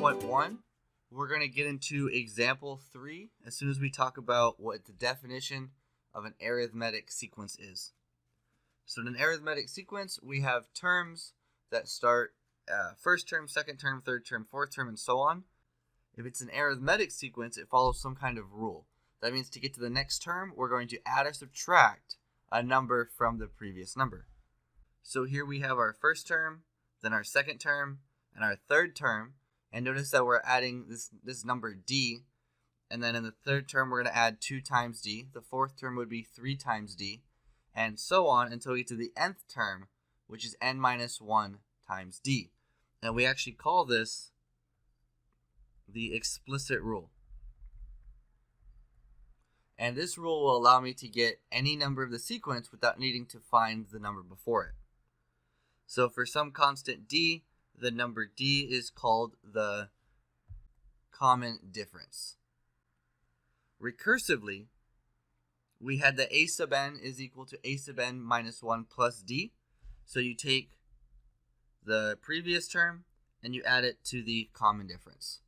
3.1, we're going to get into example 3 as soon as we talk about what the definition of an arithmetic sequence is. So in an arithmetic sequence, we have terms that start first term, second term, third term, fourth term, and so on. If it's an arithmetic sequence, it follows some kind of rule. That means to get to the next term, we're going to add or subtract a number from the previous number. So here we have our first term, then our second term, and our third term. And notice that we're adding this number d. And then in the third term, we're going to add 2 times d. The fourth term would be 3 times d. And so on until we get to the nth term, which is n minus 1 times d. And we actually call this the explicit rule. And this rule will allow me to get any number of the sequence without needing to find the number before it. So for some constant d, the number d is called the common difference. Recursively, we had that a sub n is equal to a sub n minus 1 plus d. So you take the previous term and you add it to the common difference.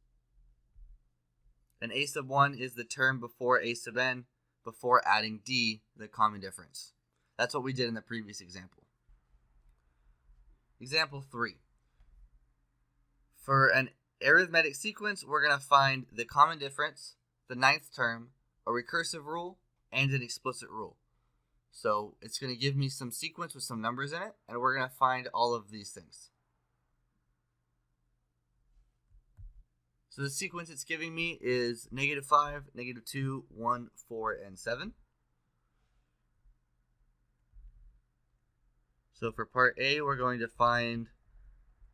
And a sub 1 is the term before a sub n before adding d, the common difference. That's what we did in the previous example. Example 3. For an arithmetic sequence, we're going to find the common difference, the ninth term, a recursive rule, and an explicit rule. So it's going to give me some sequence with some numbers in it, and we're going to find all of these things. So the sequence it's giving me is -5, -2, 1, 4, and 7. So for part A, we're going to find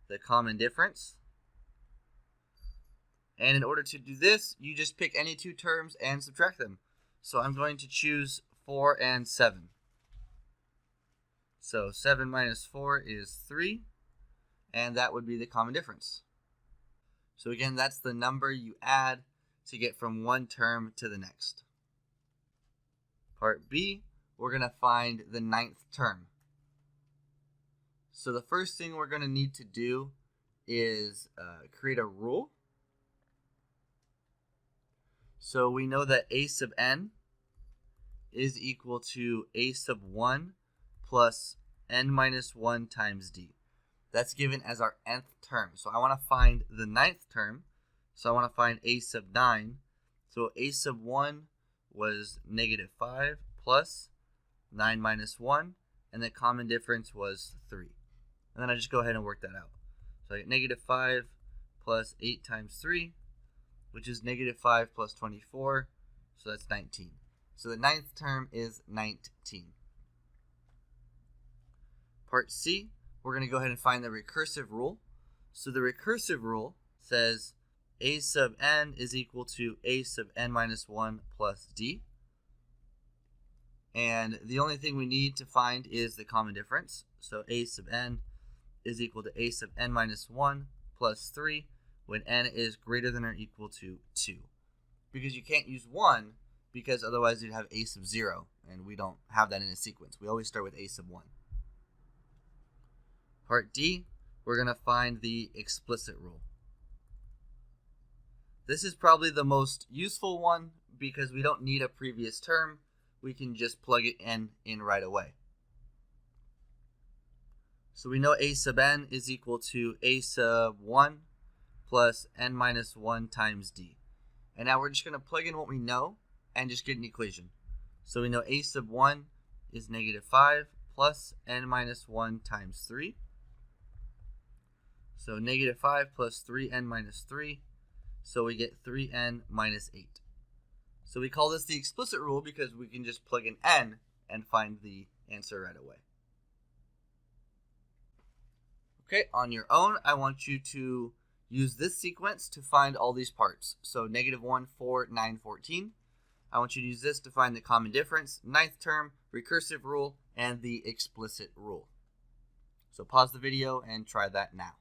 the common difference. And in order to do this, you just pick any two terms and subtract them. So I'm going to choose 4 and 7. So 7 minus 4 is 3, and that would be the common difference. So again, that's the number you add to get from one term to the next. Part B, we're going to find the ninth term. So the first thing we're going to need to do is create a rule. So we know that a sub n is equal to a sub 1 plus n minus 1 times d. That's given as our nth term. So I want to find the ninth term. So I want to find a sub 9. So a sub 1 was -5 plus 9 minus 1. And the common difference was 3. And then I just go ahead and work that out. So I get -5 plus 8 times 3, which is -5 plus 24. So that's 19. So the ninth term is 19. Part C, we're going to go ahead and find the recursive rule. So the recursive rule says a sub n is equal to a sub n minus 1 plus d. And the only thing we need to find is the common difference. So a sub n is equal to a sub n minus 1 plus 3 when n is greater than or equal to 2. Because you can't use 1 because otherwise you'd have a sub 0, and we don't have that in a sequence. We always start with a sub 1. Part D, we're going to find the explicit rule. This is probably the most useful one because we don't need a previous term. We can just plug it in right away. So we know a sub n is equal to a sub 1 plus n minus 1 times d. And now we're just going to plug in what we know and just get an equation. So we know a sub 1 is -5 plus n minus 1 times 3. So -5 plus 3n minus 3. So we get 3n minus 8. So we call this the explicit rule because we can just plug in n and find the answer right away. Okay, on your own, I want you to use this sequence to find all these parts. So -1, 4, 9, 14. I want you to use this to find the common difference, ninth term, recursive rule, and the explicit rule. So pause the video and try that now.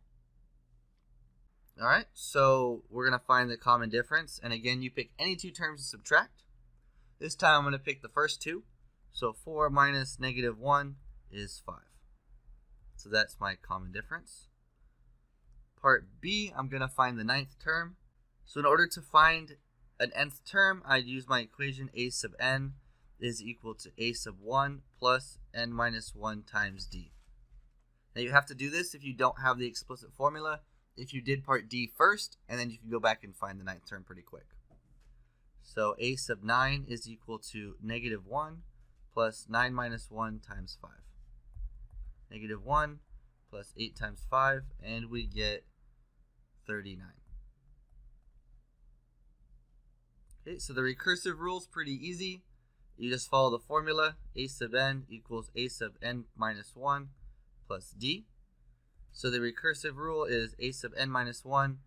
All right, so we're going to find the common difference. And again, you pick any two terms to subtract. This time I'm going to pick the first two. So 4 minus -1 is 5. So that's my common difference. part B, I'm going to find the 9th term. So in order to find an nth term, I'd use my equation a sub n is equal to a sub 1 plus n minus 1 times d. Now you have to do this if you don't have the explicit formula. If you did part D first, and then you can go back and find the 9th term pretty quick. So a sub 9 is equal to negative 1 plus 9 minus 1 times 5. Negative 1 plus 8 times 5, and we get 39. Okay, so the recursive rule is pretty easy. You just follow the formula. A sub n equals a sub n minus 1 plus d. So the recursive rule is a sub n minus 1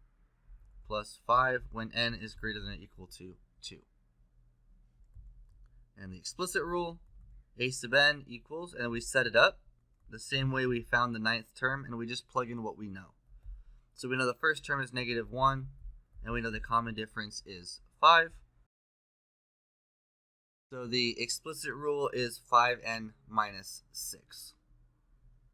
plus 5 when n is greater than or equal to 2. And the explicit rule, a sub n equals, and we set it up the same way we found the 9th term, and we just plug in what we know. So we know the first term is negative 1, and we know the common difference is 5. So the explicit rule is 5n minus 6.